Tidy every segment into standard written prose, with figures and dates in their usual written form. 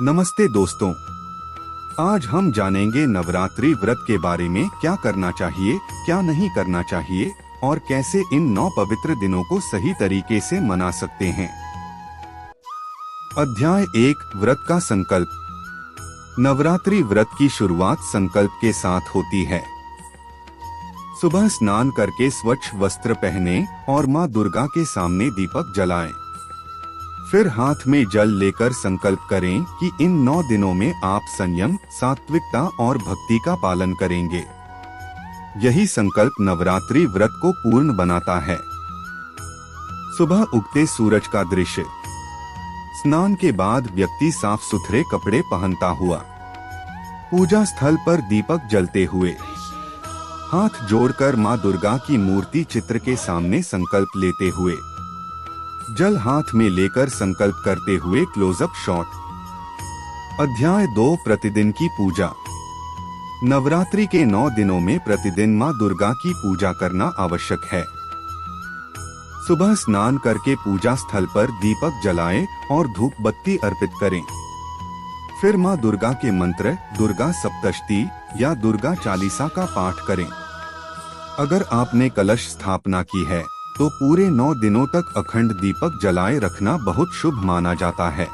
नमस्ते दोस्तों, आज हम जानेंगे नवरात्रि व्रत के बारे में। क्या करना चाहिए, क्या नहीं करना चाहिए और कैसे इन 9 पवित्र दिनों को सही तरीके से मना सकते हैं। अध्याय 1, व्रत का संकल्प। नवरात्रि व्रत की शुरुआत संकल्प के साथ होती है। सुबह स्नान करके स्वच्छ वस्त्र पहने और मां दुर्गा के सामने दीपक जलाएं। फिर हाथ में जल लेकर संकल्प करें कि इन 9 दिनों में आप संयम, सात्विकता और भक्ति का पालन करेंगे। यही संकल्प नवरात्रि व्रत को पूर्ण बनाता है। सुबह उगते सूरज का दृश्य। स्नान के बाद व्यक्ति साफ सुथरे कपड़े पहनता हुआ पूजा स्थल पर दीपक जलते हुए हाथ जोड़कर मां दुर्गा की मूर्ति चित्र के सामने संकल्प लेते हुए जल हाथ में लेकर संकल्प करते हुए क्लोजअप शॉट। अध्याय 2, प्रतिदिन की पूजा। नवरात्रि के 9 दिनों में प्रतिदिन मां दुर्गा की पूजा करना आवश्यक है। सुबह स्नान करके पूजा स्थल पर दीपक जलाएं और धूप बत्ती अर्पित करें। फिर मां दुर्गा के मंत्र, दुर्गा सप्तशती या दुर्गा चालीसा का पाठ करें। अगर आपने कलश स्थापना की है तो पूरे 9 दिनों तक अखंड दीपक जलाए रखना बहुत शुभ माना जाता है।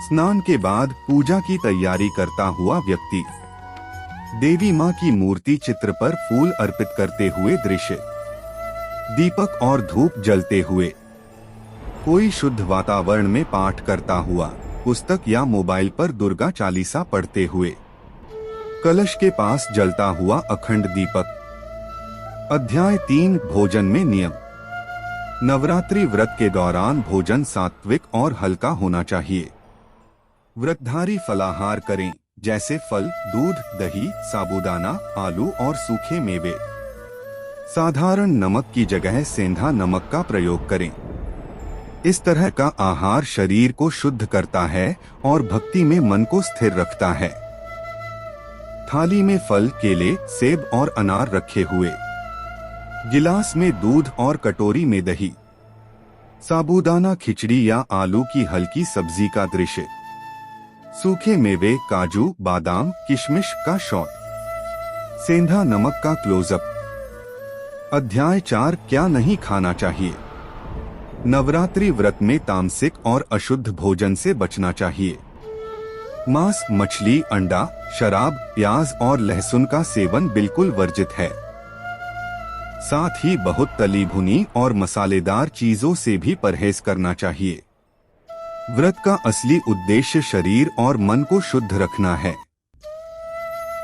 स्नान के बाद पूजा की तैयारी करता हुआ व्यक्ति देवी मां की मूर्ति चित्र पर फूल अर्पित करते हुए दृश्य। दीपक और धूप जलते हुए कोई शुद्ध वातावरण में पाठ करता हुआ, पुस्तक या मोबाइल पर दुर्गा चालीसा पढ़ते हुए कलश के पास जलता हुआ अखंड दीपक। अध्याय 3, भोजन में नियम। नवरात्रि व्रत के दौरान भोजन सात्विक और हल्का होना चाहिए। व्रतधारी फलाहार करें, जैसे फल, दूध, दही, साबूदाना, आलू और सूखे मेवे। साधारण नमक की जगह सेंधा नमक का प्रयोग करें। इस तरह का आहार शरीर को शुद्ध करता है और भक्ति में मन को स्थिर रखता है। थाली में फल, केले, सेब और अनार रखे हुए, गिलास में दूध और कटोरी में दही। साबूदाना खिचड़ी या आलू की हल्की सब्जी का दृश्य। सूखे मेवे, काजू, बादाम, किशमिश का शॉट। सेंधा नमक का क्लोजअप। अध्याय 4, क्या नहीं खाना चाहिए। नवरात्रि व्रत में तामसिक और अशुद्ध भोजन से बचना चाहिए। मांस, मछली, अंडा, शराब, प्याज और लहसुन का सेवन बिल्कुल वर्जित है। साथ ही बहुत तली भुनी और मसालेदार चीजों से भी परहेज करना चाहिए। व्रत का असली उद्देश्य शरीर और मन को शुद्ध रखना है।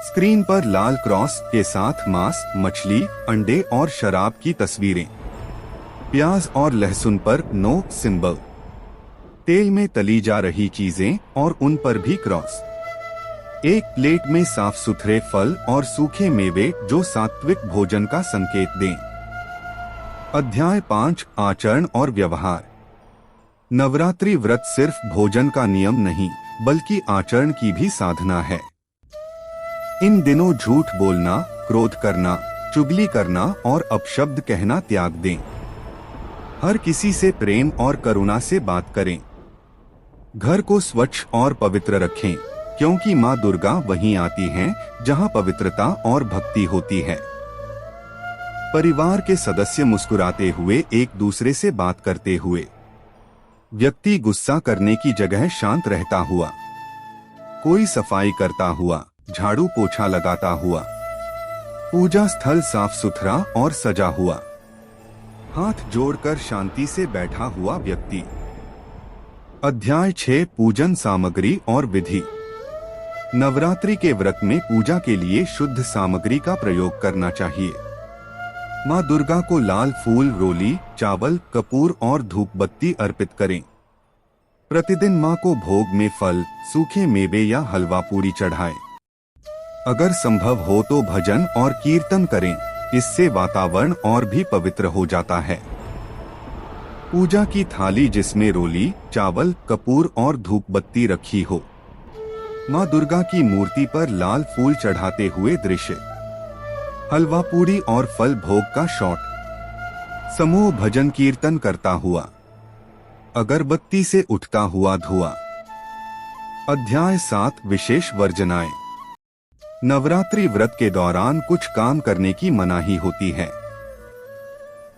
स्क्रीन पर लाल क्रॉस के साथ मांस, मछली, अंडे और शराब की तस्वीरें। प्याज और लहसुन पर नो सिंबल। तेल में तली जा रही चीजें और उन पर भी क्रॉस। एक प्लेट में साफ सुथरे फल और सूखे मेवे जो सात्विक भोजन का संकेत दें। अध्याय 5, आचरण और व्यवहार। नवरात्रि व्रत सिर्फ भोजन का नियम नहीं, बल्कि आचरण की भी साधना है। इन दिनों झूठ बोलना, क्रोध करना, चुगली करना और अपशब्द कहना त्याग दें। हर किसी से प्रेम और करुणा से बात करें। घर को स्वच्छ और पवित्र रखें, क्योंकि मां दुर्गा वहीं आती हैं जहां पवित्रता और भक्ति होती है। परिवार के सदस्य मुस्कुराते हुए एक दूसरे से बात करते हुए, व्यक्ति गुस्सा करने की जगह शांत रहता हुआ, कोई सफाई करता हुआ, झाड़ू पोछा लगाता हुआ, पूजा स्थल साफ सुथरा और सजा हुआ, हाथ जोड़कर शांति से बैठा हुआ व्यक्ति। अध्याय 6, पूजन सामग्री और विधि। नवरात्रि के व्रत में पूजा के लिए शुद्ध सामग्री का प्रयोग करना चाहिए। मां दुर्गा को लाल फूल, रोली, चावल, कपूर और धूप बत्ती अर्पित करें। प्रतिदिन मां को भोग में फल, सूखे मेवे या हलवा पूरी चढ़ाएं। अगर संभव हो तो भजन और कीर्तन करें, इससे वातावरण और भी पवित्र हो जाता है। पूजा की थाली जिसमें रोली, चावल, कपूर और धूप बत्ती रखी हो। मां दुर्गा की मूर्ति पर लाल फूल चढ़ाते हुए दृश्य। हलवा पूरी और फल भोग का शॉट। समूह भजन कीर्तन करता हुआ। अगरबत्ती से उठता हुआ धुआं। अध्याय 7 विशेष वर्जनाएं। नवरात्रि व्रत के दौरान कुछ काम करने की मनाही होती है।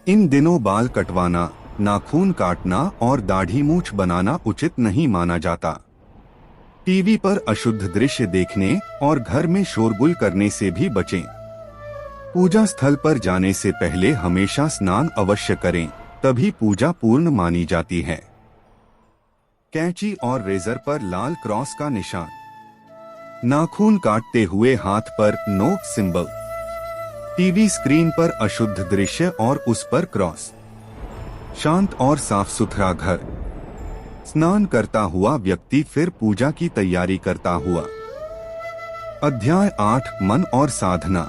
इन दिनों बाल कटवाना, नाखून काटना और दाढ़ी मूछ बनाना उचित नहीं माना जाता। टीवी पर अशुद्ध दृश्य देखने और घर में शोरगुल करने से भी बचें। पूजा स्थल पर जाने से पहले हमेशा स्नान अवश्य करें, तभी पूजा पूर्ण मानी जाती है। कैंची और रेजर पर लाल क्रॉस का निशान, नाखून काटते हुए हाथ पर नो सिंबल, टीवी स्क्रीन पर अशुद्ध दृश्य और उस पर क्रॉस, शांत और साफ सुथरा घर, स्नान करता हुआ व्यक्ति फिर पूजा की तैयारी करता हुआ। अध्याय 8 मन और साधना।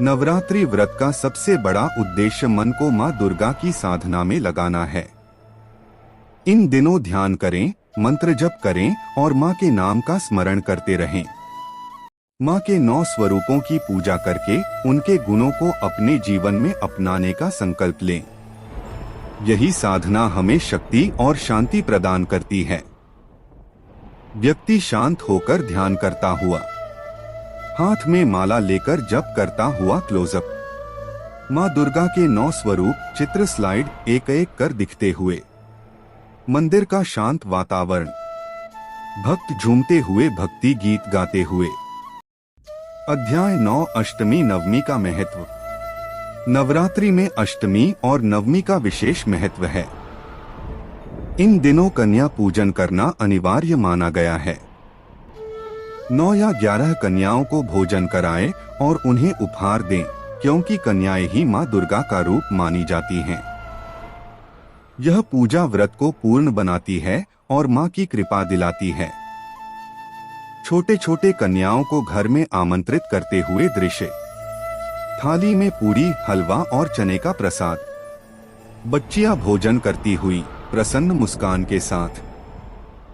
नवरात्रि व्रत का सबसे बड़ा उद्देश्य मन को मां दुर्गा की साधना में लगाना है। इन दिनों ध्यान करें, मंत्र जप करें और मां के नाम का स्मरण करते रहें। मां के 9 स्वरूपों की पूजा करके उनके गुणों को अपने जीवन में अपनाने का संकल्प लें। यही साधना हमें शक्ति और शांति प्रदान करती है। व्यक्ति शांत होकर ध्यान करता हुआ, हाथ में माला लेकर जप करता हुआ क्लोजअप। मां दुर्गा के 9 स्वरूप चित्र स्लाइड एक एक कर दिखते हुए। मंदिर का शांत वातावरण, भक्त झूमते हुए भक्ति गीत गाते हुए। अध्याय 9 अष्टमी नवमी का महत्व। नवरात्रि में अष्टमी और नवमी का विशेष महत्व है। इन दिनों कन्या पूजन करना अनिवार्य माना गया है। 9 या 11 कन्याओं को भोजन कराएं और उन्हें उपहार दें, क्योंकि कन्याएं ही मां दुर्गा का रूप मानी जाती हैं। यह पूजा व्रत को पूर्ण बनाती है और मां की कृपा दिलाती है। छोटे छोटे कन्याओं को घर में आमंत्रित करते हुए दृश्य। थाली में पूरी, हलवा और चने का प्रसाद। बच्चियां भोजन करती हुई प्रसन्न मुस्कान के साथ।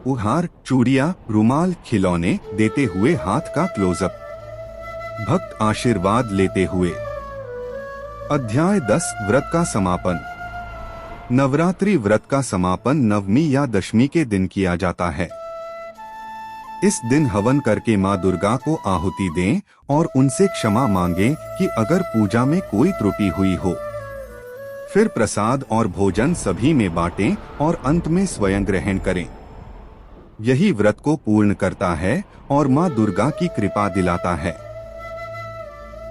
उपहार, चूड़ियां, रुमाल, खिलौने देते हुए हाथ का क्लोजअप। भक्त आशीर्वाद लेते हुए। अध्याय 10 व्रत का समापन। नवरात्रि व्रत का समापन नवमी या दशमी के दिन किया जाता है। इस दिन हवन करके मां दुर्गा को आहुति दें और उनसे क्षमा मांगें कि अगर पूजा में कोई त्रुटि हुई हो। फिर प्रसाद और भोजन सभी में बांटें और अंत में स्वयं ग्रहण करें। यही व्रत को पूर्ण करता है और मां दुर्गा की कृपा दिलाता है।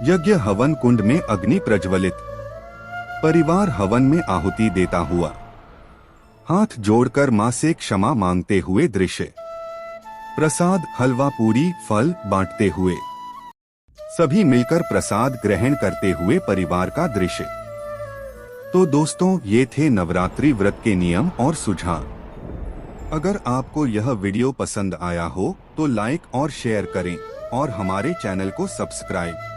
यज्ञ हवन कुंड में अग्नि प्रज्वलित। परिवार हवन में आहुति देता हुआ, हाथ जोड़कर मां से क्षमा मांगते हुए दृश्य। प्रसाद, हलवा, पूरी, फल बांटते हुए। सभी मिलकर प्रसाद ग्रहण करते हुए परिवार का दृश्य। तो दोस्तों, ये थे नवरात्रि व्रत के नियम और सुझाव। अगर आपको यह वीडियो पसंद आया हो तो लाइक और शेयर करें और हमारे चैनल को सब्सक्राइब